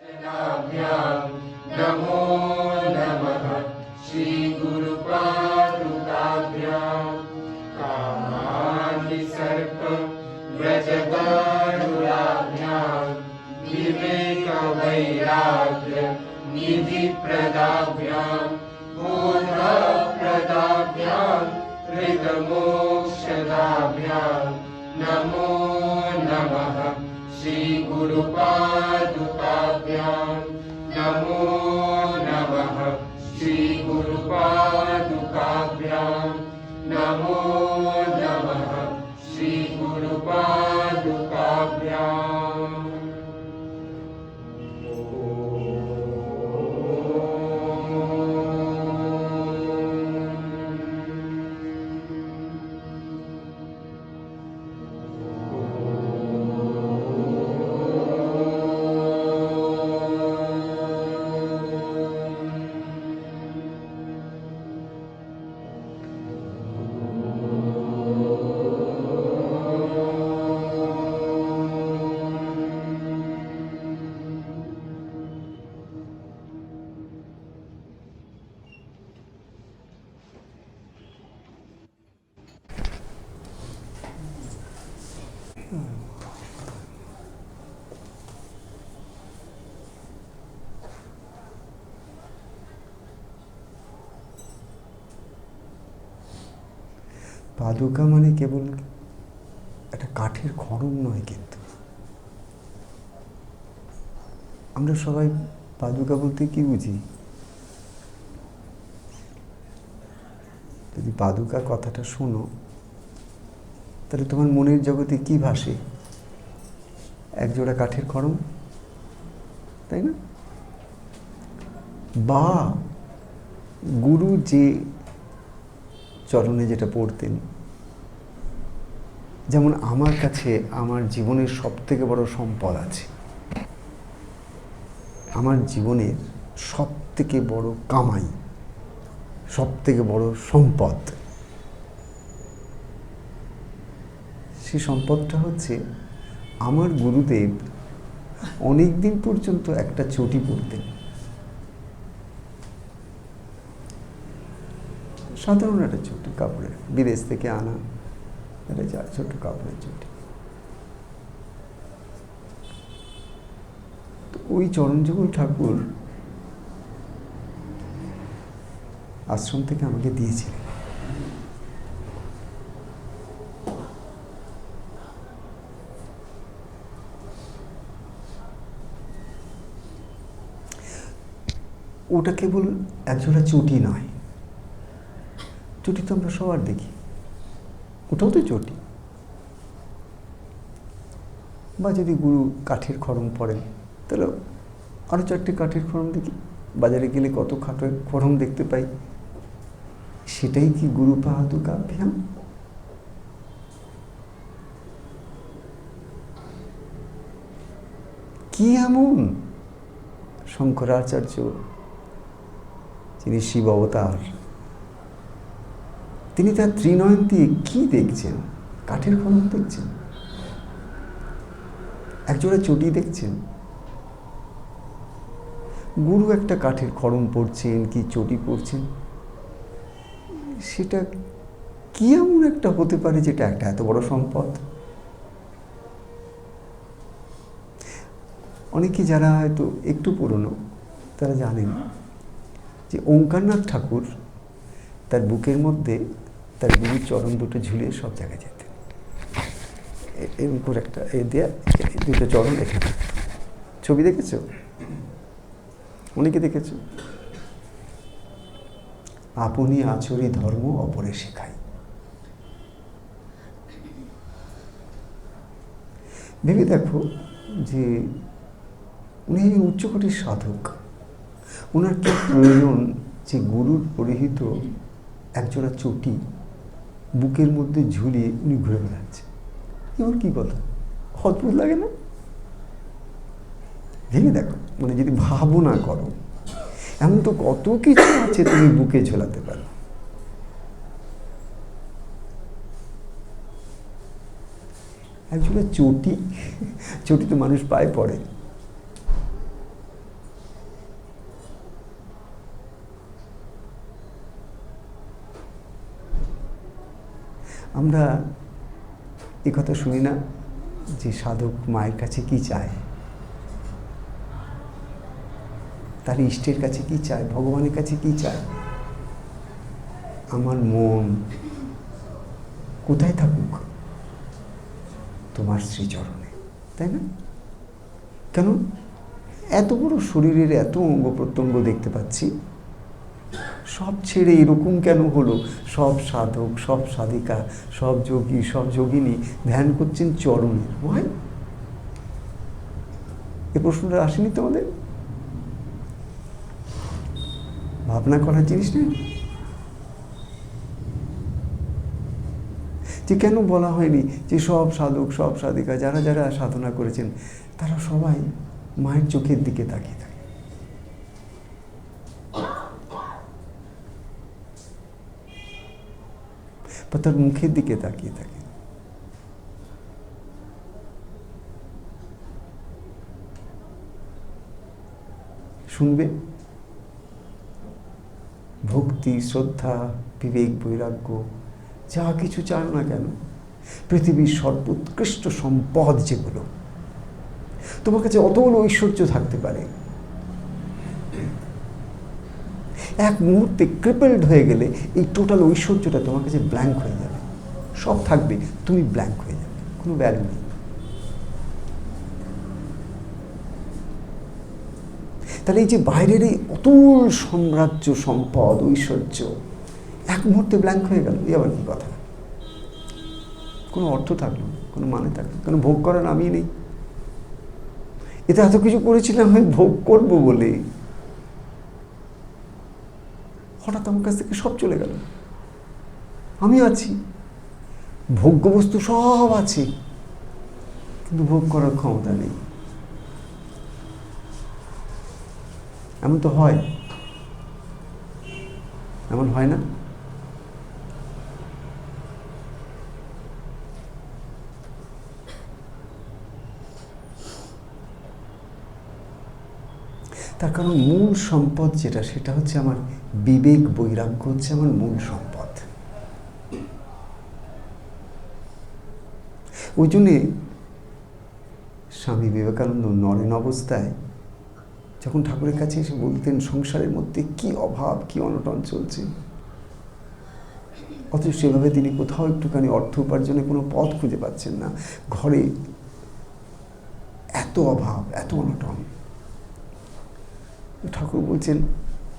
नमो नमः श्री गुरुपादुकाभ्यां कामादिसर्प व्रजगारुडाभ्यां विवेक वैराग्य निधिप्रदाभ्यां बोधप्रदाभ्यां हृतमोक्षदाभ्यां नमो नमः श्री गुरुपादुकाभ्यां नमो नमः श्री गुरुपादुकाभ्यां नमो नमः श्री गुरुपादुकाभ्यां পাদুকা মানে কেবল একটা কাঠের খড়ম নয়, কিন্তু আমরা সবাই পাদুকা বলতে কি বুঝি? যদি পাদুকা কথাটা শোনো, তাহলে তোমার মনের জগতে কি ভাসে? একজোড়া কাঠের খড়ম, তাই না? বা গুরু যে চরণে যেটা পড়তেন, যেমন আমার কাছে আমার জীবনের সব থেকে বড় সম্পদ আছে, আমার জীবনের সব থেকে বড় কামাই, সব থেকে বড় সম্পদ, সেই সম্পদটা হচ্ছে আমার গুরুদেব অনেক দিন পর্যন্ত একটা চটি পরতেন। সাধারণ একটা চটি, কাপড়ের, বিদেশ থেকে আনা একটা ছোট কাপড়ের চটি। তো ওই চরণযুগল ঠাকুর আশ্রম থেকে আমাকে দিয়েছিলেন। ওটা কেবল একজোড়া চটি নয়, চটি তো আমরা সবার দেখি, ওটাও তো চটি। বা যদি গুরু কাঠের খড়ম পড়েন, তাহলে আরো 4টে কাঠের খড়ম দেখি। বাজারে গেলে কত কাঠের খড়ম দেখতে পাই, সেটাই কি গুরু পাদুকাভ্যাম? কি এমন শঙ্করাচার্য, যিনি শিব অবতার, তিনি তার ত্রিনয়ন দিয়ে কি দেখছেন? কাঠের খড়ম দেখছেন, একজোড়া চটি দেখছেন। গুরু একটা কাঠের খড়ম পড়ছেন কি চটি পড়ছেন, সেটা কি এমন একটা হতে পারে যেটা একটা এত বড় সম্পদ? অনেকে যারা হয়তো একটু পুরনো, তারা জানেন যে ওঙ্কারনাথ ঠাকুর তার বুকের মধ্যে তার গুরুর চরণ দুটো ঝুলিয়ে সব জায়গায় যেতেন। এরকম করে একটা দেয়া দুটো চরণ রেখে থাকত। ছবি দেখেছ? অনেকে দেখেছ। আপনি আচরি ধর্ম অপরে শেখাই। ভেবে দেখো যে উনি একজন উচ্চকোটির সাধক, ওনার কি প্রয়োজন যে গুরুর পরিহিত একজোড়া চটি বুকের মধ্যে ঝুলিয়ে উনি ঘুরে বেড়াচ্ছে? এমন কি কথা, অদ্ভুত লাগে না? ভেবে দেখো, মানে যদি ভাবনা করো, এমন তো কত কিছু আছে তুমি বুকে ঝোলাতে পারো। একজোড়া চটি, চটি তো মানুষ পায়ে পড়ে, আমরা এ কথা শুনি না যে সাধক মায়ের কাছে কি চায়, তার ইষ্টের কাছে কি চায়, ভগবানের কাছে কি চায়? আমার মন কোথায় থাকুক? তোমার শ্রীচরণে, তাই না? কেন এত বড় শরীরের এত অঙ্গ প্রত্যঙ্গ দেখতে পাচ্ছি, সব ছেড়ে এরকম কেন হলো? সব সাধক, সব সাধিকা, সব যোগী, সব যোগিনী ধ্যান করছেন চরণের। ওয়াই? এ প্রশ্নটা আসেনি তোমাদের? ভাবনা করার জিনিস নেই যে কেন বলা হয়নি যে সব সাধক, সব সাধিকা, যারা যারা সাধনা করেছেন তারা সবাই মায়ের চোখের দিকে তাকিয়ে থাকে। বা তার মুখের দিকে তাকিয়ে থাকে। শুনবে ভক্তি, শ্রদ্ধা, বিবেক, বৈরাগ্য যা কিছু চাও না কেন, পৃথিবীর সর্বোৎকৃষ্ট সম্পদ যেগুলো, তোমার কাছে অতগুলো ঐশ্বর্য থাকতে পারে, এক মুহূর্তে ক্রিপেলড হয়ে গেলে এই টোটাল ঐশ্বর্যটা তোমার কাছে ব্ল্যাঙ্ক হয়ে যাবে। সব থাকবে, তুমি ব্ল্যাঙ্ক হয়ে যাবে, কোনো ভ্যালু নেই। তাহলে এই যে বাইরের এই অতুল সাম্রাজ্য, সম্পদ, ঐশ্বর্য এক মুহূর্তে ব্ল্যাঙ্ক হয়ে গেল, এই আবার কি কথা? কোনো অর্থ থাকলো না, কোনো মানে থাকলো, কোনো ভোগ করার নামই নেই। এতে এত কিছু করেছিলাম আমি ভোগ করবো বলে, হঠাৎ আমার কাছ থেকে সব চলে গেল। আমি আছি, ভোগ্য বস্তু সব আছে, কিন্তু ভোগ করার ক্ষমতা নেই। এমন তো হয়, এমন হয় না? তার কারণ মূল সম্পদ যেটা, সেটা হচ্ছে আমার বিবেক, বৈরাগ্য হচ্ছে আমার মূল সম্পদ। ওই জন্যে স্বামী বিবেকানন্দ নরেন অবস্থায় যখন ঠাকুরের কাছে এসে বলতেন সংসারের মধ্যে কি অভাব, কি অনটন চলছে, অথচ সেভাবে তিনি কোথাও একটুখানি অর্থ উপার্জনে কোনো পথ খুঁজে পাচ্ছেন না, ঘরে এত অভাব, এত অনটন। ঠাকুর বলছেন,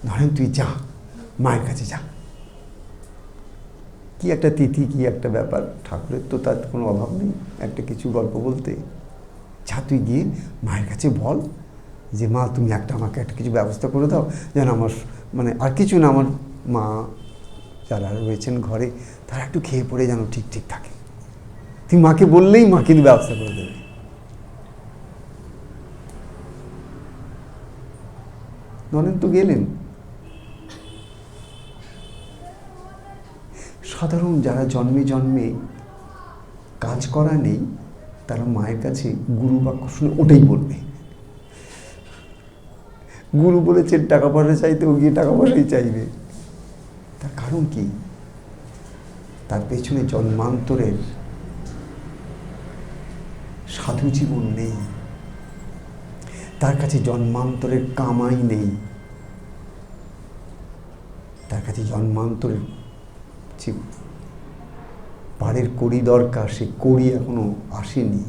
নরেন তুই যা, মায়ের কাছে যা। কি একটা তিথি, কি একটা ব্যাপার, ঠাকুরের তো তার কোনো অভাব নেই একটা কিছু গল্প বলতে। যা তুই গিয়ে মায়ের কাছে বল যে মা তুমি আমাকে একটা কিছু ব্যবস্থা করে দাও, যেন আমার মানে আর কিছু না, আমার মা যারা রয়েছেন ঘরে তারা একটু খেয়ে পড়ে যেন ঠিক ঠিক থাকে। তুই মাকে বললেই মা কিন্তু ব্যবস্থা করে দেবে। নরেন তো গেলেন। সাধারণ যারা জন্মে জন্মে কাজ করা নেই, তারা মায়ের কাছে গুরু বাক্য শুনে ওটাই বলবে। গুরু বলেছেন টাকা পয়সা চাইতে, ও গিয়ে টাকা পয়সাই চাইবে। তার কারণ কি? তার পেছনে জন্মান্তরের সাধু জীবন নেই, তার কাছে জন্মান্তরের কামাই নেই, তার কাছে জন্মান্তরের যে পাড়ের কড়ি দরকার, সে কড়ি এখনো আসেনি।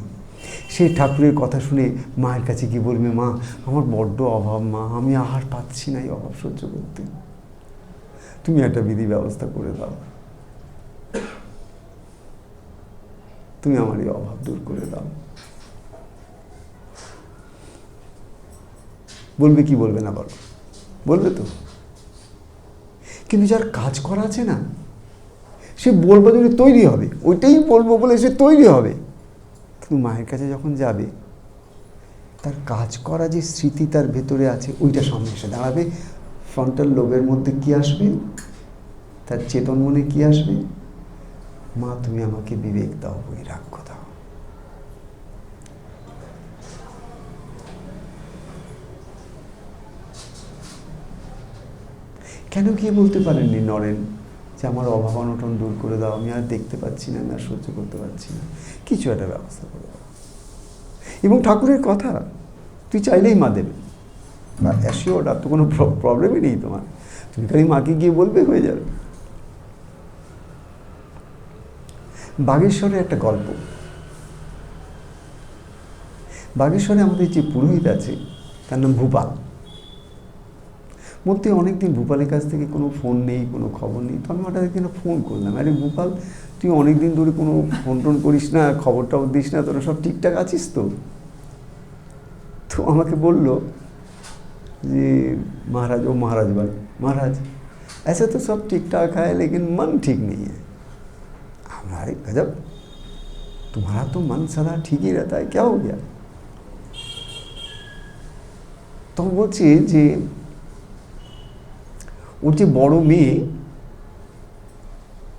সে ঠাকুরের কথা শুনে মায়ের কাছে কি বলবে, মা আমার বড্ড অভাব, মা আমি আহার পাচ্ছি না এই অভাব সহ্য করতে, তুমি একটা বিধি ব্যবস্থা করে দাও, তুমি আমার এই অভাব দূর করে দাও। বলবে কি বলবে না বলো? বলবে তো। কিন্তু যার কাজ করা আছে না, সে বলবো জন্য তৈরি হবে, ওইটাই বলবো বলে সে তৈরি হবে। কিন্তু মায়ের কাছে যখন যাবে, তার কাজ করা যে স্মৃতি তার ভেতরে আছে, ওইটা সামনে এসে দাঁড়াবে। ফ্রন্টাল লোবের মধ্যে কি আসবে? তার চেতন মনে কি আসবে? মা তুমি আমাকে বিবেক দাও, বৈরাগ্য দাও। কেন গিয়ে বলতে পারেননি নরেন যে আমার অভাব অনটন দূর করে দাও, আমি আর দেখতে পাচ্ছি না, আমি আর সহ্য করতে পারছি না, কিছু একটা ব্যবস্থা করে দাও। এবং ঠাকুরের কথা, তুই চাইলেই মা দেবে, অ্যাসিওর, আর তো কোনো প্রবলেমই নেই তোমার, তুমি খালি মাকে গিয়ে বলবে, হয়ে যাবে। বাগেশ্বরে একটা গল্প। বাগেশ্বরে আমাদের যে পুরোহিত আছে তার নাম ভূপাল। মধ্যে অনেকদিন ভূপালের কাছ থেকে কোনো ফোন নেই, কোনো খবর নেই। তো আমি হঠাৎ একদিন ফোন করলাম, আরে ভূপাল, তুই অনেকদিন ধরে কোনো ফোন টোন করিস না, খবর টবর দিস না, তোরা সব ঠিকঠাক আছিস তো? তো আমাকে বলল যে महाराज, ओ महाराज बल महाराज ऐसे तो सब ठीक ठाक है लेकिन मन ठीक नहीं है। हमारे गजब, तुम्हारा तो मन सदा ठीक ही रहता है, क्या हो गया? तो বলছে যে ওর যে বড় মেয়ে,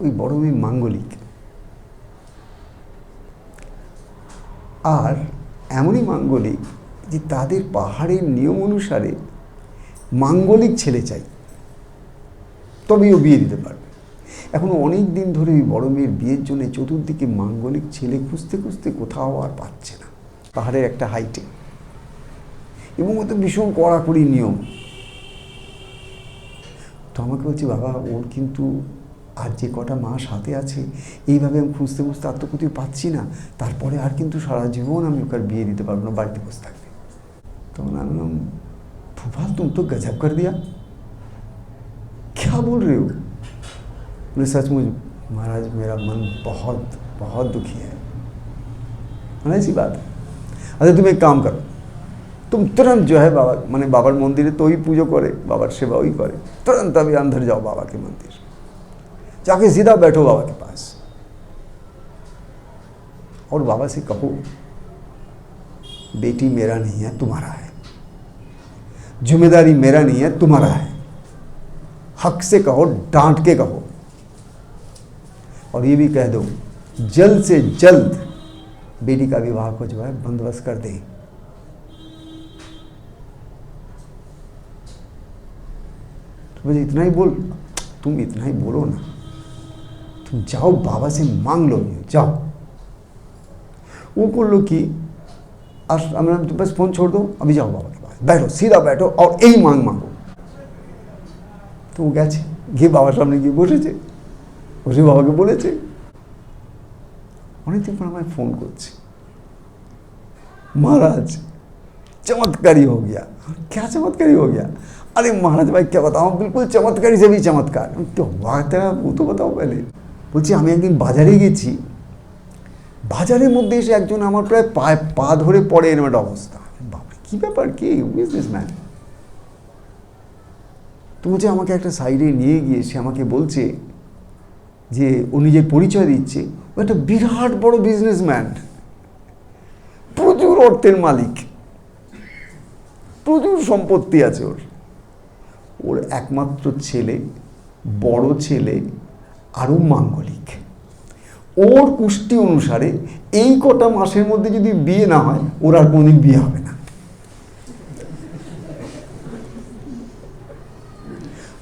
ওই বড় মেয়ে মাঙ্গলিক, আর এমনই মাঙ্গলিক যে তাদের পাহাড়ের নিয়ম অনুসারে মাঙ্গলিক ছেলে চাই, তবেই ও বিয়ে দিতে পারবে। এখন অনেক দিন ধরে ওই বড় মেয়ের বিয়ের জন্য চতুর্দিকে মাঙ্গলিক ছেলে খুঁজতে খুঁজতে কোথাও আর পাচ্ছে না, পাহাড়ের একটা হাইটে, এবং ওতে ভীষণ কড়াকড়ি নিয়ম। তো আমাকে বলছে, বাবা ওর কিন্তু আর যে কটা মাস হাতে আছে, এইভাবে আমি খুঁজতে খুঁজতে আর তো কোথাও পাচ্ছি না, তারপরে আর কিন্তু সারা জীবন আমি ওকে আর বিয়ে দিতে পারবো না, বাড়িতে বসে থাকবে। তখন আমি বললাম, भूपाल तुम तो गजब कर दिया, क्या बोल रहे हो? बोले सचमुच महाराज, मेरा मन बहुत बहुत दुखी है। मैंने ऐसी बात है, अच्छा तुम एक काम करो, तुम तुरंत जो है बाबा, माने बाबर मंदिर तो ही पूजो करे, बाबर सेवा ही करे, तुरंत अभी अंदर जाओ बाबा के मंदिर, जाके सीधा बैठो बाबा के पास और बाबा से कहो, बेटी मेरा नहीं है, तुम्हारा है, जिम्मेदारी मेरा नहीं है, तुम्हारा है, हक से कहो, डांट के कहो, और ये भी कह दो जल्द से जल्द बेटी का विवाह को जो है बंदोबस्त कर दे। तो मुझे इतना ही बोल, तुम इतना ही बोलो ना, तुम जाओ बाबा से मांग लो, जाओ। वो कर लो कि बस फोन छोड़ दो, अभी जाओ बाबा के पास, बैठो, सीधा बैठो और यही मांग मांगो। तो वो গেছে, গিয়ে বাবার সামনে গিয়ে বসেছে, বসে বাবাকে বলেছে। অনেকদিন পর আমায় ফোন করছে, महाराज चमत्कारी हो गया। क्या चमत्कारी हो गया? अरे महाराज भाई क्या बताऊँ, बिल्कुल चमत्कारी से भी चमत्कार। क्या हुआ तेरा, वो तो बताओ पहले। বলছি আমি একদিন বাজারে গেছি, বাজারের মধ্যে এসে একজন আমার প্রায় পা ধরে পড়ে, এরকম একটা অবস্থা। বাবা কী ব্যাপার, কি বিজনেসম্যান? তো বলছে আমাকে একটা সাইডে নিয়ে গিয়ে সে আমাকে বলছে যে ও নিজের পরিচয় দিচ্ছে, ও একটা বিরাট বড় বিজনেসম্যান, প্রচুর অর্থের মালিক, প্রচুর সম্পত্তি আছে ওর। ওর একমাত্র ছেলে, বড় ছেলে, আরও মাঙ্গলিক। ওর কুষ্টি অনুসারে এই কটা মাসের মধ্যে যদি বিয়ে না হয়, ওর আর কোনোদিন বিয়ে হবে না।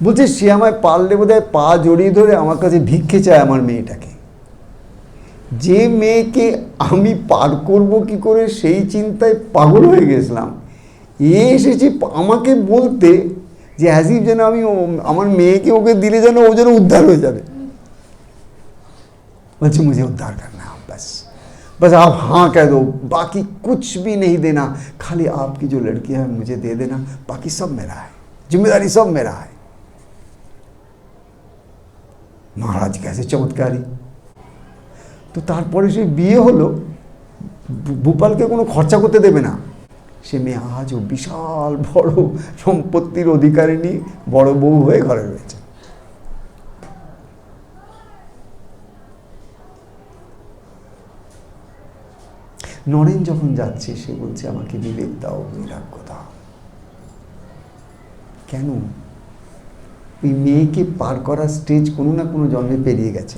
বলছে সে আমায় পারলে বোধহয় পা জড়িয়ে ধরে আমার কাছে ভিক্ষে চায় আমার মেয়েটাকে। যে মেয়েকে আমি পার করব কি করে সেই চিন্তায় পাগল হয়ে গেছিলাম, এ এসেছে আমাকে বলতে যে অ্যাজিভ যেন আমি আমার মেয়েকে ওকে দিলে যেন ও যেন উদ্ধার হয়ে যাবে। बच्चे मुझे उद्धार करना है, बस आप हाँ कह दो, बाकी कुछ भी नहीं देना, खाली आपकी जो लड़की है मुझे दे देना, बाकी सब मेरा है, जिम्मेदारी सब मेरा है। महाराज कैसे चमत्कारी। তো তারপরে সে বিয়ে হলো, ভূপালকে কোনো খরচা করতে দেবে না। সে মেয়ে আজও বিশাল বড় সম্পত্তির অধিকারিণী, বড় বউ হয়ে ঘরে রয়েছে। নরেন যখন যাচ্ছে সে বলছে আমাকে বিবেক দাও, বৈরাগ্য দাও। কেন? ওই মেয়েকে পার করার স্টেজ কোনো না কোনো জন্মে পেরিয়ে গেছে।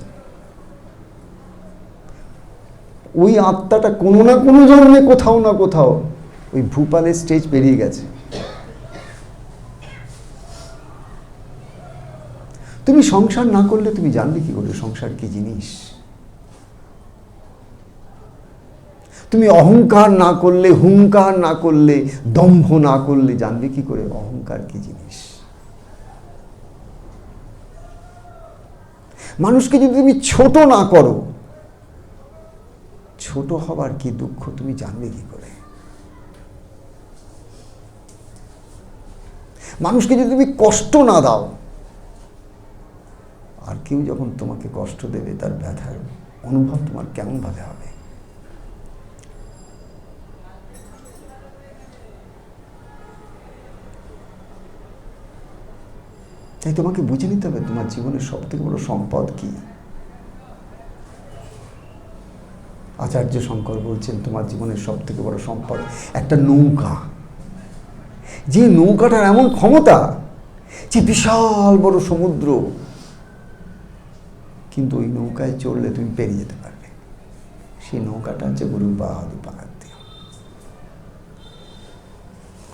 ওই আত্মাটা কোনো না কোনো জন্মে কোথাও না কোথাও ওই ভূপালের স্টেজ পেরিয়ে গেছে। তুমি সংসার না করলে তুমি জানবে কি করে সংসার কি জিনিস? তুমি অহংকার না করলে, হুঙ্কার না করলে, দম্ভ না করলে জানবে কি করে অহংকার কি জিনিস? মানুষকে যদি তুমি ছোট না করো, ছোট হবার কি দুঃখ তুমি জানবে কি করে? মানুষকে যদি তুমি কষ্ট না দাও, আর কেউ যখন তোমাকে কষ্ট দেবে তার ব্যথার অনুভব তোমার কেমন ভাবে হবে? তাই তোমাকে বুঝে নিতে হবে তোমার জীবনের সব থেকে বড় সম্পদ কি। আচার্য শঙ্কর বলছেন তোমার জীবনের সব থেকে বড় সম্পদ একটা নৌকা, যে নৌকাটার এমন ক্ষমতা যে বিশাল বড় সমুদ্র, কিন্তু ওই নৌকায় চড়লে তুমি পেরিয়ে যেতে পারবে। সেই নৌকাটা হচ্ছে গুরু বাহাদুর পাকাতে।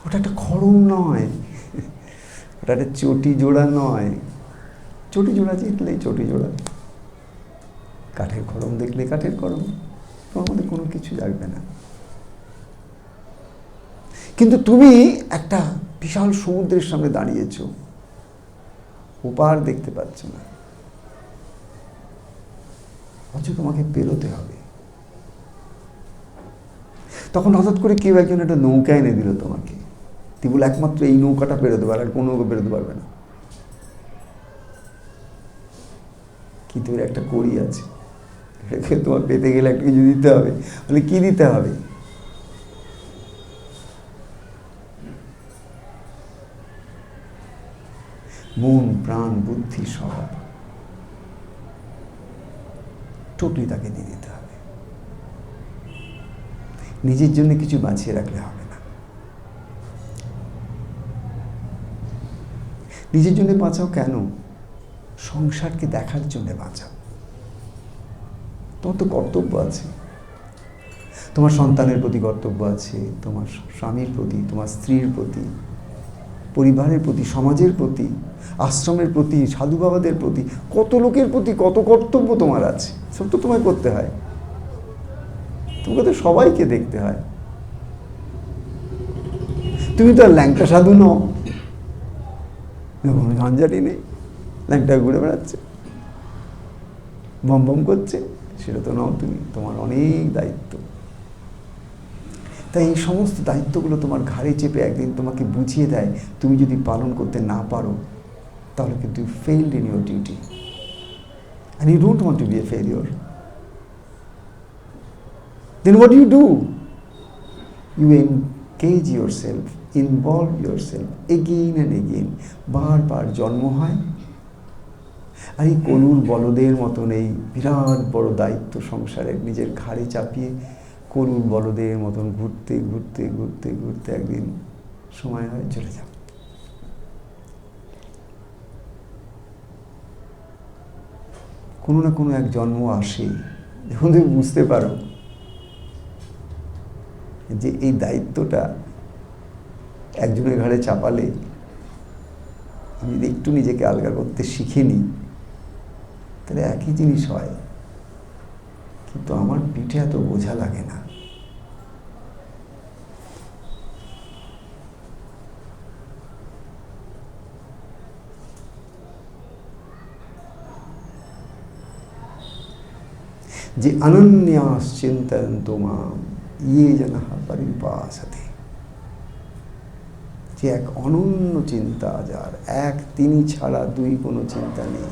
ওটা একটা খড়ম নয়, ওটা একটা চটি জোড়া নয়। চটি জোড়া জিতলেই চটি জোড়া, কাঠের খড়ম দেখলে কাঠের খড়ম, তোমার মধ্যে কোনো কিছু জাগবে না। কিন্তু তুমি একটা বিশাল সমুদ্রের সামনে দাঁড়িয়েছ, ওপার দেখতে পাচ্ছ না, অথচ তোমাকে পেরোতে হবে। তখন হঠাৎ করে কেউ একজন একটা নৌকা এনে দিল তোমাকে, তুই বলে একমাত্র এই নৌকাটা পেরোতে পারবে, আর কোনো নৌকা পেরোতে পারবে না। কিন্তু এর একটা কড়ি আছে, এটাকে তোমার পেতে গেলে একটা কিছু দিতে হবে। বলে কি দিতে হবে? মন, প্রাণ, বুদ্ধি সব টোটালি তাকে দিয়ে দিতে হবে। নিজের জন্য কিছু বাঁচিয়ে রাখলে হবে না। নিজের জন্য বাঁচাও কেন? সংসারকে দেখার জন্য বাঁচাও। তোমার তো কর্তব্য আছে, তোমার সন্তানের প্রতি কর্তব্য আছে, তোমার স্বামীর প্রতি, তোমার স্ত্রীর প্রতি, পরিবারের প্রতি, সমাজের প্রতি, আশ্রমের প্রতি, সাধু বাবাদের প্রতি, কত লোকের প্রতি কত কর্তব্য তোমার আছে। সব তো তোমায় করতে হয়, তোমাকে তো সবাইকে দেখতে হয়। তুমি তো আর ল্যাংটা সাধু নও, কোনো ঝঞ্ঝাটি নেই, ল্যাংটা ঘুরে বেড়াচ্ছে, বম বম করছে, সেটা তো নাও তুমি। তোমার অনেক দায়িত্ব। তাই এই সমস্ত দায়িত্বগুলো তোমার ঘাড়ে চেপে একদিন তোমাকে বুঝিয়ে দেয়, তুমি যদি পালন করতে না পারো তাহলে কিন্তু you failed in your duty and you don't want to be a failure. Then what do? You engage yourself, involve yourself again and again. বারবার জন্ম হয়, আর এই কলুর বলদের মতন এই বিরাট বড় দায়িত্ব সংসারের নিজের ঘাড়ে চাপিয়ে কলুর বলদের মতন ঘুরতে ঘুরতে ঘুরতে ঘুরতে একদিন সময় হয় চলে যাও। কোনো না কোনো এক জন্ম আসে যখন তুমি বুঝতে পারো যে এই দায়িত্বটা একজনের ঘাড়ে চাপালে আমি যদি একটু নিজেকে আলগা করতে শিখে নিই তাহলে একই জিনিস হয়, কিন্তু আমার পিঠে এত বোঝা লাগে না। যে অনন্যাস চিন্তয়ন্তো মাম ইয়ে জনঃ পরিপাসতে, যে এক অনন্য চিন্তা যার, এক তিনি ছাড়া দুই কোনো চিন্তা নেই।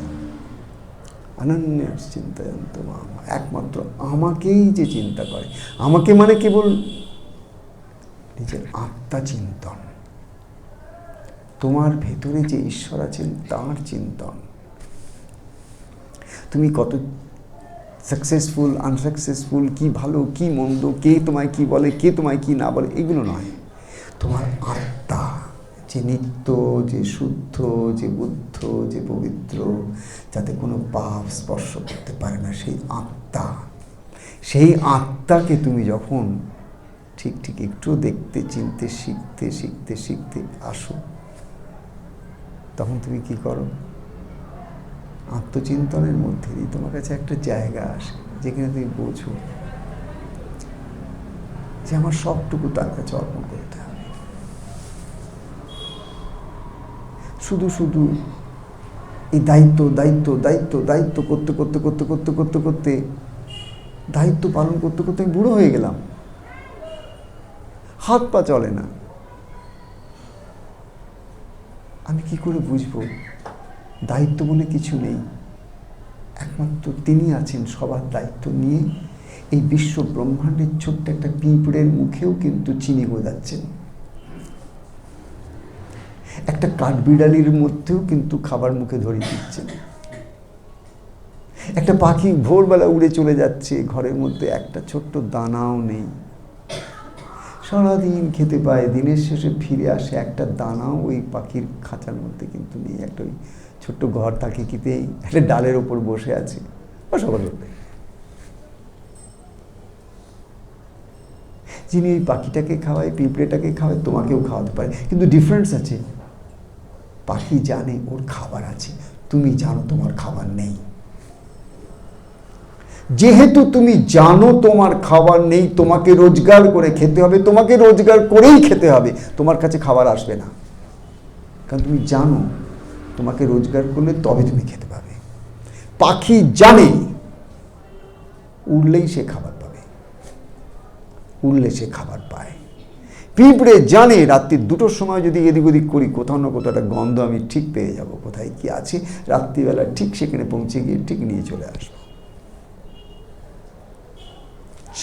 অনন্যাস চিন্তয়ন্তো মাম, একমাত্র আমাকেই যে চিন্তা করে, আমাকে মানে কেবল নিজের আত্মা চিন্তন, তোমার ভেতরে যে ঈশ্বর আছেন তার চিন্তন। তুমি কত সাকসেসফুল, আনসাকসেসফুল, কি ভালো কি মন্দ, কে তোমায় কি বলে, কে তোমায় কি না বলে, এগুলো নয়। তোমার আত্মা যে নিত্য, যে শুদ্ধ, যে বুদ্ধ, যে পবিত্র, যাতে কোনো পাপ স্পর্শ করতে পারে না, সেই আত্মা, সেই আত্মাকে তুমি যখন ঠিক ঠিক একটু দেখতে, চিনতে, শিখতে শিখতে শিখতে আসো, তখন তুমি কি করো? আত্মচিন্তনের মধ্যে দিয়ে তোমার কাছে একটা জায়গা আসে যেখানে তুমি বোঝো যে আমার সবটুকু তার কাছে অর্পণ করতে হবে। শুধু শুধু এই দায়িত্ব দায়িত্ব দায়িত্ব দায়িত্ব করতে করতে করতে করতে করতে করতে দায়িত্ব পালন করতে করতে আমি বুড়ো হয়ে গেলাম, হাত পা চলে না। আমি কি করে বুঝবো দায়িত্ব বলে কিছু নেই? একমাত্র তিনি আছেন সবার দায়িত্ব নিয়ে। এই বিশ্ব ব্রহ্মাণ্ডের ছোট্ট একটা পিঁপড়ের মুখেও কিন্তু চিনি গোজাচ্ছেন, একটা কাঠবিড়ালির মধ্যেও কিন্তু খাবার মুখে ধরিয়ে দিচ্ছেন, একটা পাখি ভোরবেলা উড়ে চলে যাচ্ছে, ঘরের মধ্যে একটা ছোট্ট দানাও নেই, সারাদিন খেতে পায়, দিনের শেষে ফিরে আসে, একটা দানাও ওই পাখির খাঁচার মধ্যে কিন্তু নেই। একটা ওই ছোট্ট ঘর তাকে কিতেই একটা ডালের ওপর বসে আছে, অসবল। যিনি ওই পাখিটাকে খাওয়ায়, পিঁপড়েটাকে খাওয়ায়, তোমাকেও খাওয়াতে পারে, কিন্তু ডিফারেন্স আছে। পাখি জানে ওর খাবার আছে, তুমি জানো তোমার খাবার নেই। যেহেতু তুমি জানো তোমার খাবার নেই, তোমাকে রোজগার করে খেতে হবে, তোমাকে রোজগার করেই খেতে হবে, তোমার কাছে খাবার আসবে না। কারণ তুমি জানো তোমাকে রোজগার করলে তবে তুমি খেতে পাবে। পাখি জানে উড়লেই সে খাবার পাবে, উড়লে সে খাবার পায়। পিঁপড়ে জানে রাত্রি 2টোর সময় যদি এদিক ওদিক করি, কোথাও না কোথাও একটা গন্ধ আমি ঠিক পেয়ে যাব, কোথায় কি আছে, রাত্রিবেলা ঠিক সেখানে পৌঁছে গিয়ে ঠিক নিয়ে চলে আসবো।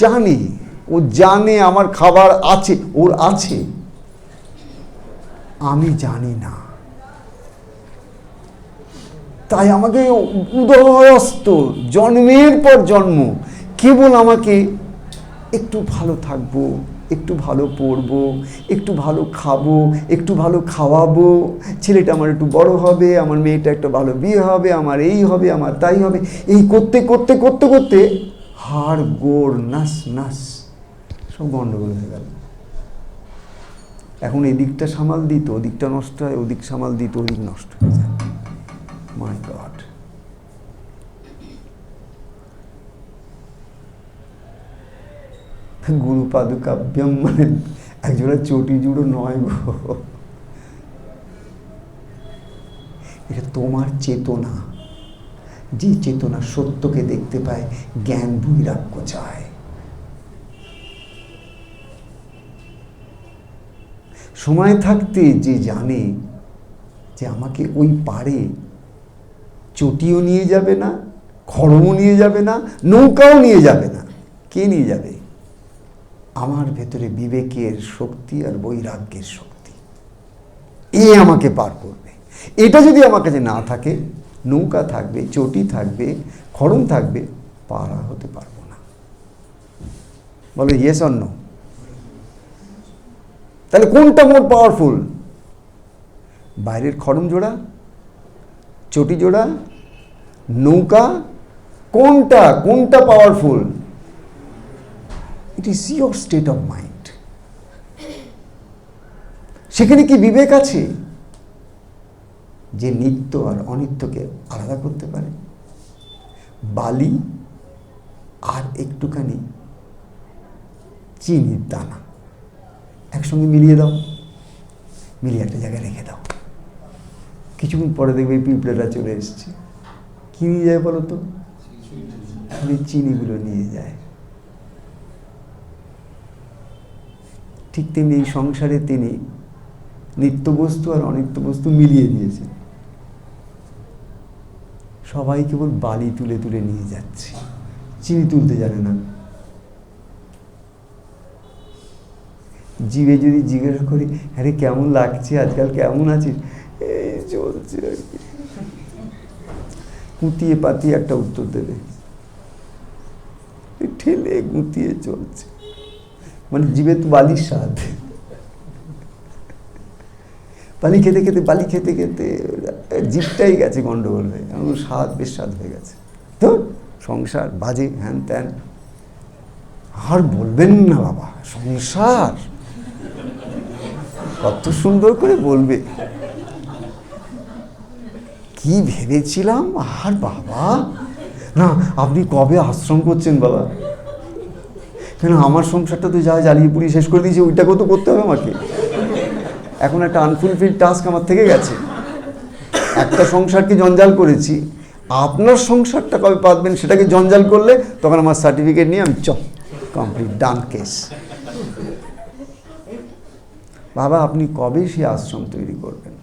জানে, ও জানে আমার খাবার আছে, ওর আছে, আমি জানি না। তাই আমাকে উদয়স্ত জন্মের পর জন্ম কেবল আমাকে একটু ভালো থাকবো, একটু ভালো পড়বো, একটু ভালো খাবো, একটু ভালো খাওয়াবো, ছেলেটা আমার একটু বড় হবে, আমার মেয়েটা একটা ভালো বিয়ে হবে, আমার এই হবে, আমার তাই হবে, এই করতে করতে করতে করতে হাড় গোড় নাস নাস সব গন্ডগোল হয়ে গেল। এখন এদিকটা সামাল দিত ওদিকটা নষ্ট হয়, ওদিক সামাল দিত ওদিক নষ্ট হয়ে যায়। মাই গড। গুরু পাদুকাভ্যম মানে একজোড়া চটি জুড়ো নয় গো, এটা তোমার চেতনা, যে চেতনা সত্যকে দেখতে পায়, জ্ঞান বৈরাগ্য চায়। সময় থাকতে যে জানে যে আমাকে ওই পারে চটিও নিয়ে যাবে না, খড়মও নিয়ে যাবে না, নৌকাও নিয়ে যাবে না, কে নিয়ে যাবে? আমার ভেতরে বিবেকের শক্তি আর বৈরাগ্যের শক্তি, এ আমাকে পার করবে। এটা যদি আমার কাছে না থাকে, নৌকা থাকবে, চটি থাকবে, খড়ম থাকবে, পারা হতে পারবো না। বলো ইয়েস অর নো? তাহলে কোনটা মোর পাওয়ারফুল? বাইরের খড়ম জোড়া, চটি জোড়া, নৌকা, কোনটা কোনটা powerful? It is your state of mind. সেখানে কি বিবেক আছে যে নিত্য আর অনিত্যকে আলাদা করতে পারে? বালি আর একটুখানি চিনির দানা একসঙ্গে মিলিয়ে দাও, মিলিয়ে একটা জায়গায় রেখে দাও, কিছুক্ষণ পরে দেখবে পিঁপড়েরা চলে এসছে। কি নিয়ে যায় বলো তো? চিনিগুলো নিয়ে যায়। ঠিক তেমনি এই সংসারে তিনি নিত্য বস্তু আর অনিত্য বস্তু মিলিয়ে দিয়েছেন। সবাই কেবল বালি তুলে তুলে নিয়ে যাচ্ছে, চিনি তুলতে জানে না। জীবে যদি জিজ্ঞাসা করি, আরে কেমন লাগছে আজকাল, কেমন আছিস, এই চলছে আর কি, গুটিয়ে পাতিয়ে একটা উত্তর দেবে, ঠেলে গুটিয়ে চলছে। মানে জীবে তো বালির স্বাদ, বালি খেতে খেতে বালি খেতে খেতে জিভটাই গেছে গন্ডগোল হয়ে, এমন স্বাদ বেশ স্বাদ হয়ে গেছে। তো সংসার বাজে, হ্যান ত্যান, আর বলবেন না বাবা, সংসার কত সুন্দর করে বলবে, কি ভেবেছিলাম, আর বাবা না, আপনি কবে আশ্রম করছেন বাবা? কেন আমার সংসারটা তো যা জ্বালিয়ে পুড়িয়ে শেষ করে দিয়েছে, ওইটাকেও তো করতে হবে আমাকে। এখন একটা আনফুলফিল্ড টাস্ক আমার থেকে গেছে। একটা সংসারকে জঞ্জাল করেছি, আপনার সংসারটা কবে পাতবেন সেটাকে জঞ্জাল করলে তখন আমার সার্টিফিকেট নিয়ে আমি কমপ্লিট ডান কেস। বাবা আপনি কবে সেই আশ্রম তৈরি করবেন?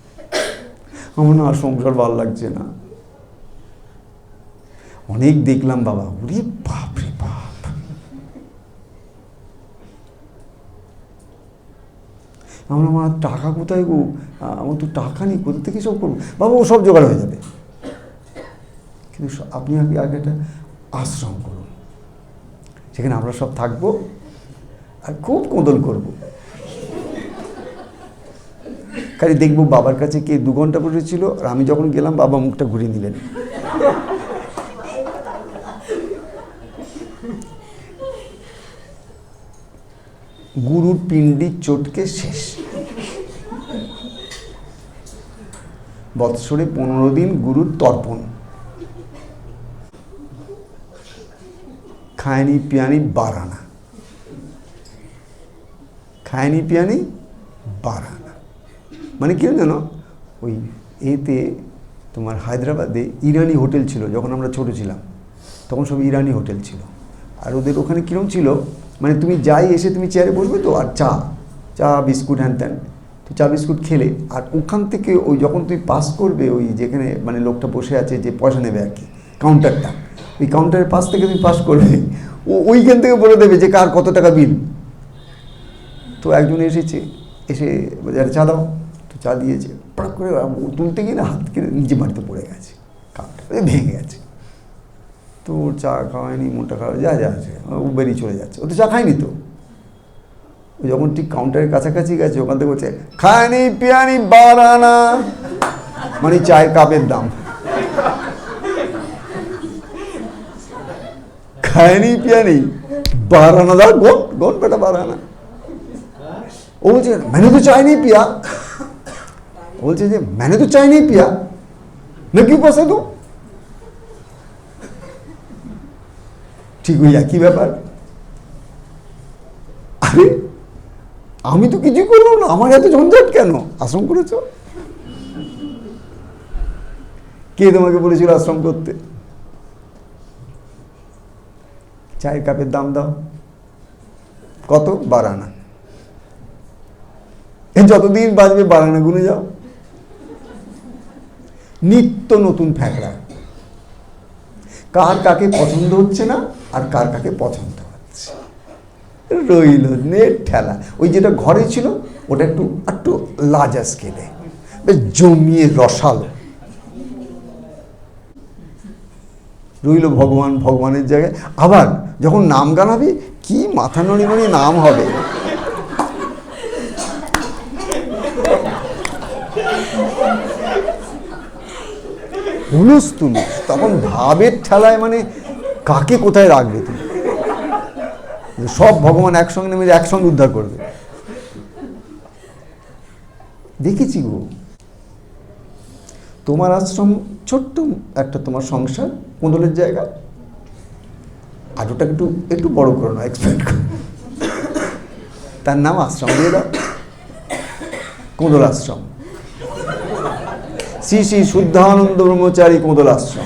আমার না আর সংসার ভালো লাগছে না। অনেক দেখলাম বাবা, ওরে বাপ রে বাপ, আমার টাকা কোথায় গো, আমার তো টাকা নেই, কোথা থেকে সব করবো? বাবা ও সব জোগাড় হয়ে যাবে, কিন্তু আপনি আগে একটা আশ্রম করুন, সেখানে আমরা সব থাকবো আর খুব কোদল করবো। খালি দেখবো বাবার কাছে কে 2 ঘন্টা বসেছিল, আর আমি যখন গেলাম বাবা মুখটা ঘুরিয়ে দিলেন। গুরুর পিণ্ডি চটকে শেষ। বৎসরে 15 দিন গুরুর তর্পণ, খায়নি পিয়ানি 12 আনা, খায়নি পিয়ানি 12 আনা। মানে কি জানো, ওই এতে তোমার হায়দ্রাবাদে ইরানি হোটেল ছিল, যখন আমরা ছোটো ছিলাম তখন সব ইরানি হোটেল ছিল। আর ওদের ওখানে কীরকম ছিল, মানে তুমি যাই এসে তুমি চেয়ারে বসবে তো, আর চা বিস্কুট হ্যান ত্যান, তো চা বিস্কুট খেলে, আর ওখান থেকে ওই যখন তুমি পাস করবে ওই যেখানে মানে লোকটা বসে আছে যে পয়সা নেবে আর কি, কাউন্টারটা, ওই কাউন্টারের পাশ থেকে তুমি পাস করবে, ওইখান থেকে বলে দেবে যে কার কত টাকা বিল। তো একজন এসে যারা চা দাও, তো চা দিয়েছে, পড়াক করে তুলতে গিয়ে না হাত কেটে নিচে মাটিতে পড়ে গেছে, কাউন্টারে ভেঙে গেছে। তো ওর চা খাওয়ায়নি, মোটা খাওয়া যা আছে ও বেরিয়ে চলে যাচ্ছে, ও তো চা খায়নি। তো ও যখন ঠিক কাউন্টারের কাছাকাছি গেছে, ওখান থেকে বলছে খায়নি পিয়ানি 12 আনা, মানে চায়ের কাপের দাম। খায়নি পিয়ানি 12 আনা দাও, গোট বেটা 12 আনা। ও বলছে मैंने तो चाय नहीं पिया, বলছে যে मैंने तो चाय नहीं पिया, मैं क्यों पैसे दूं? ঠিক ওই একই ব্যাপার। আরে আমি তো কিছু করলাম না, আমার এত ঝঞ্ঝাট কেন? আশ্রম করেছ? কে তোমাকে বলেছিল আশ্রম করতে? চায়ের কাপের দাম দাও কত? 12 আনা। যতদিন বাজবে 12 আনা গুনে যাও। নিত্য নতুন ফ্যাকড়া, কার কাকে পছন্দ হচ্ছে না আর কার কাকে পছন্দ হচ্ছে, রইল নেট ঠেলা। ওই যেটা ঘরে ছিল ওটা একটু লার্জার স্কেলে, বেশ জমিয়ে রসালো, রইল ভগবানের জায়গায়। আবার যখন নাম গানাবে, কি মাথা নড়ি নাম হবে, হুলুস তুলুস, তখন ভাবের ঠেলায় মানে কাকে কোথায় রাখবে তুমি? সব ভগবান একসঙ্গে নেমে একসঙ্গে উদ্ধার করবে। দেখেছি গো, তোমার আশ্রম ছোট্ট একটা, তোমার সংসার কোদলের জায়গা, আর ওটাকে একটু বড় করো না, এক্সপ্যান্ড করো, তার নাম আশ্রম দিয়ে দাও, কোদল আশ্রম, শ্রী শ্রী শুদ্ধানন্দ ব্রহ্মচারী কোদল আশ্রম।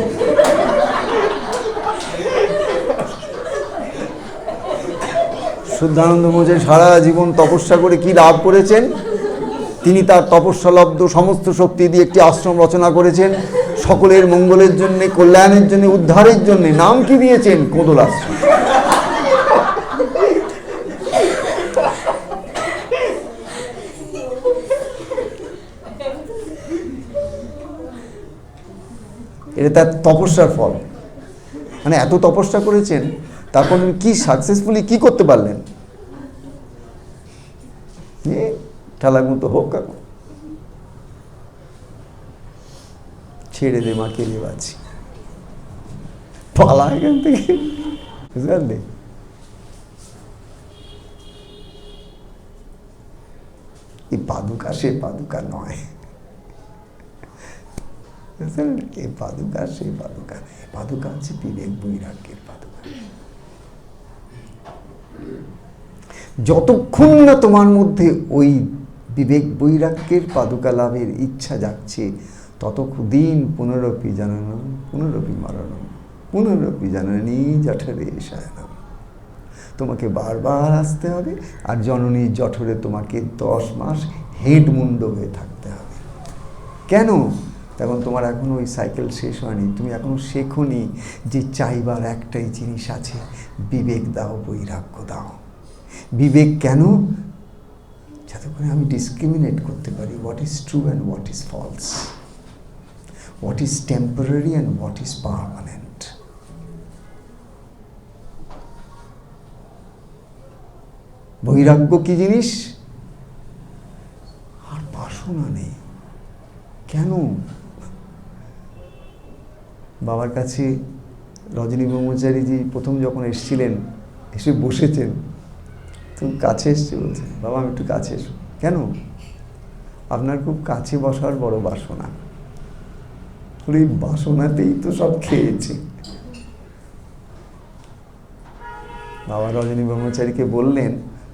শুদ্ধানন্দ ব্রহ্মচারী সারা জীবন তপস্যা করে কি লাভ করেছেন? তিনি তার তপস্যালব্ধ সমস্ত শক্তি দিয়ে একটি আশ্রম রচনা করেছেন, সকলের মঙ্গলের জন্য, কল্যাণের জন্য, উদ্ধারের জন্য। নাম কি দিয়েছেন? কোদল আশ্রম। এটা তার তপস্যার ফল। মানে এত তপস্যা করেছেন, তারপর কি সাকসেসফুলি কি করতে পারলেন? ঠেলার মতো হোক, কাকু ছেড়ে দে মা, কে বাঁচি, পালা এখান থেকে, বুঝতে পারলে? এই পাদুকা সে পাদুকা নয়। এ পাদুকা সেই পাদুকা, পাদুকা হচ্ছে বিবেক বৈরাগ্যের পাদুকা। যতক্ষণ না তোমার মধ্যে ওই বিবেক বৈরাগ্যের পাদুকা লাভের ইচ্ছা যাচ্ছে, ততদিন পুনরপি জননম পুনরপি মরণম পুনরপি জননী জঠরে শয়নম। তোমাকে বারবার আসতে হবে, আর জননীর জঠরে তোমাকে 10 মাস হেড মুন্ড হয়ে থাকতে হবে। কেন? তখন তোমার এখনো ওই সাইকেল শেষ হয়নি, তুমি এখনো শেখোনি যে চাইবার একটাই জিনিস আছে, বিবেক দাও, বৈরাগ্য দাও। বিবেক কেন? যাতে করে আমি ডিসক্রিমিনেট করতে পারি what is true and what is false, what is temporary and what is permanent. বৈরাগ্য কি জিনিস? আর বাসনা নেই। কেন? বাবার কাছে রজনী ব্রহ্মচারীজি প্রথম যখন এসেছিলেন, এসে বসেছেন, তো কাছে এসছে, বলছে বাবা আমি একটু কাছে এসো। কেন? আপনার খুব কাছে বসার বড় বাসনা। এই বাসনাতেই তো সব খেয়েছে। বাবা রজনী ব্রহ্মচারীকে বললেন,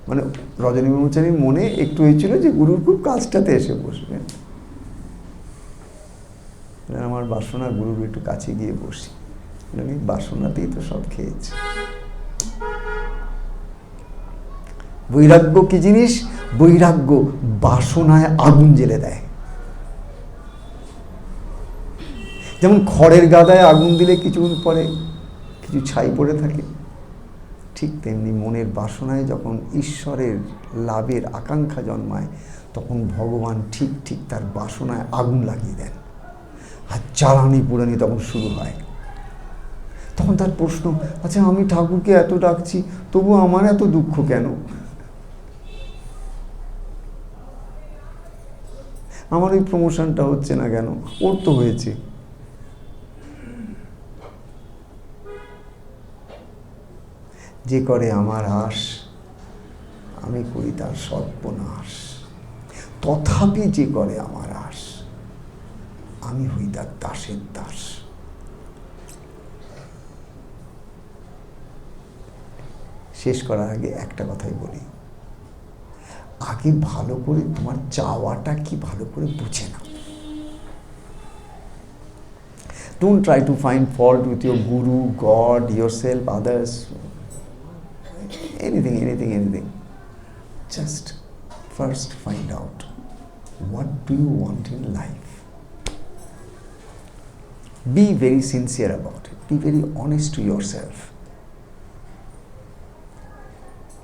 মানে রজনী ব্রহ্মচারীর মনে একটু হয়েছিল যে গুরুর খুব কাছটাতে এসে বসবেন। আমার বাসনা গুরুর একটু কাছে গিয়ে বসি, আমি বাসনাতেই তো সব খেয়েছি। বৈরাগ্য কি জিনিস? বৈরাগ্য বাসনায় আগুন জ্বেলে দেয়। যেমন খড়ের গাদায় আগুন দিলে কিছুক্ষণ পরে কিছু ছাই পড়ে থাকে, ঠিক তেমনি মনের বাসনায় যখন ঈশ্বরের লাভের আকাঙ্ক্ষা জন্মায়, তখন ভগবান ঠিক ঠিক তার বাসনায় আগুন লাগিয়ে দেন, আর জ্বালানি পুরানি তখন শুরু হয়। তখন তার প্রশ্ন, আচ্ছা আমি ঠাকুরকে এত ডাকছি, তবু আমার এত দুঃখ কেন? আমার ওই প্রমোশনটা হচ্ছে না কেন? ওর তো হয়েছে। যে করে আমার আশ, আমি করি তার সর্বনাশ। তথাপি যে করে আমার আশ, আমি হই তার দাসের দাস। শেষ করার আগে একটা কথাই বলি, আগে ভালো করে তোমার চাওয়াটা কি ভালো করে বুঝে নাও। Don't try to find fault with your guru, God, yourself, others, anything. Just first find out, what do you want in life? Be very sincere about it. Be very honest to yourself.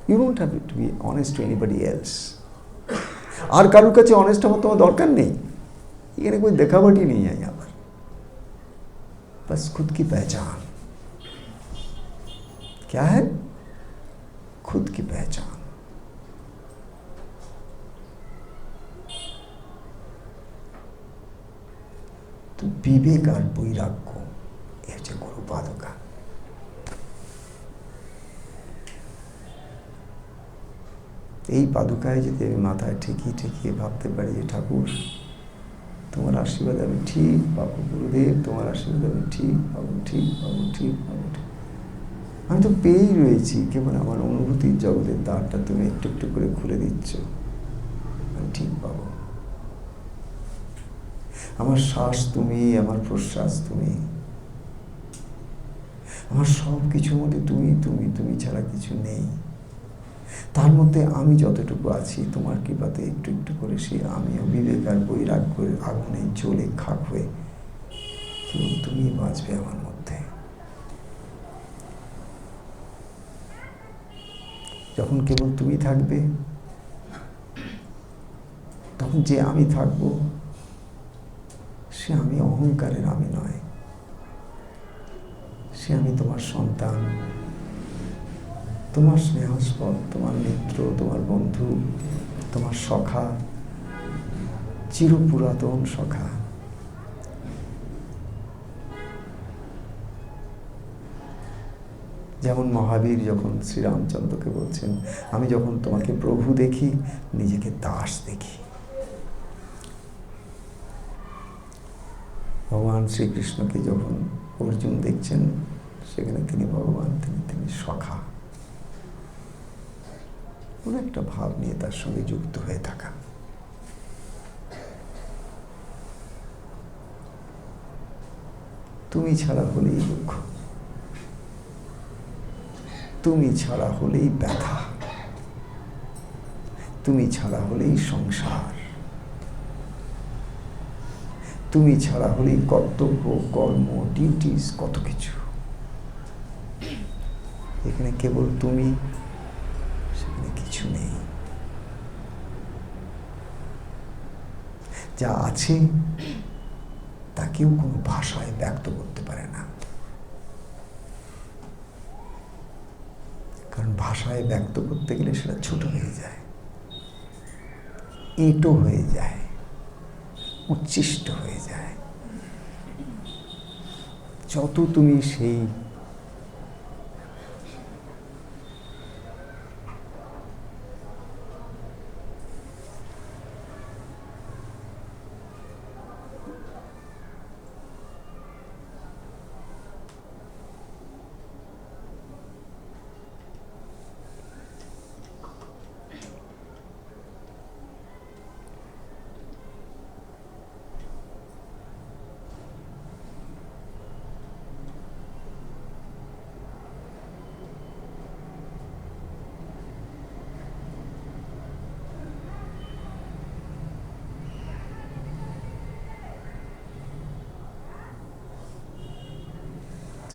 You don't have to be honest to anybody else. আর কারোর কাছে honest হওয়ার তোমার দরকার নেই। এখানে कोई देखावटी नहीं है यहाँ पर, बस खुद की पहचान। क्या है? खुद की पहचान। तो বিবেক আর বৈরাগ্য এ হচ্ছে গুরু পাদুকা। এই পাদুকায় যদি আমি মাথায় ঠেকিয়ে ভাবতে পারি যে ঠাকুর তোমার আশীর্বাদ আমি ঠিক পাবো, গুরুদেব তোমার আশীর্বাদ আমি ঠিক পাবো, আমি তো পেয়েই রয়েছি, কেবল আমার অনুভূতির জগতের দ্বারটা তুমি একটু একটু করে খুলে দিচ্ছ, আমি ঠিক পাবো। আমার শ্বাস তুমি, আমার প্রশ্বাস তুমি, আমার সব কিছুর মধ্যে তুমি ছাড়া কিছু নেই। তার মধ্যে আমি যতটুকু আছি তোমার কৃপাতে একটু একটু করে সে আমিও বিবেক আর বৈরাগ্যের আগুনে জ্বলে খাক হয়ে কেবল তুমি বাঁচবে আমার মধ্যে। যখন কেবল তুমি থাকবে, তখন যে আমি থাকবো সে আমি অহংকারের আমি নয়, সে আমি তোমার সন্তান, তোমার স্নেহাস্পদ, তোমার মিত্র, তোমার বন্ধু, তোমার সখা, চিরপুরাতন সখা। যেমন মহাবীর যখন শ্রীরামচন্দ্রকে বলছেন, আমি যখন তোমাকে প্রভু দেখি, নিজেকে দাস দেখি। ভগবান শ্রীকৃষ্ণকে যখন অর্জুন দেখছেন, সেখানে তিনি ভগবান, তিনি সখা, কোনো একটা ভাব নিয়ে তার সঙ্গে যুক্ত হয়ে থাকা। তুমি ছাড়া হলেই দুঃখ, তুমি ছাড়া হলেই ব্যথা, তুমি ছাড়া হলেই সংসার, তুমি ছাড়া হলেই কর্তব্য, কর্ম, ডিউটিস, কত কিছু। এখানে কেবল তুমি, সেখানে কিছু নেই। যা আছে তা কেউ কোনো ভাষায় ব্যক্ত করতে পারে না, কারণ ভাষায় ব্যক্ত করতে গেলে সেটা ছোট হয়ে যায়, এঁটো হয়ে যায়, উচ্ছিষ্ট হয়ে যায়। যত তুমি সেই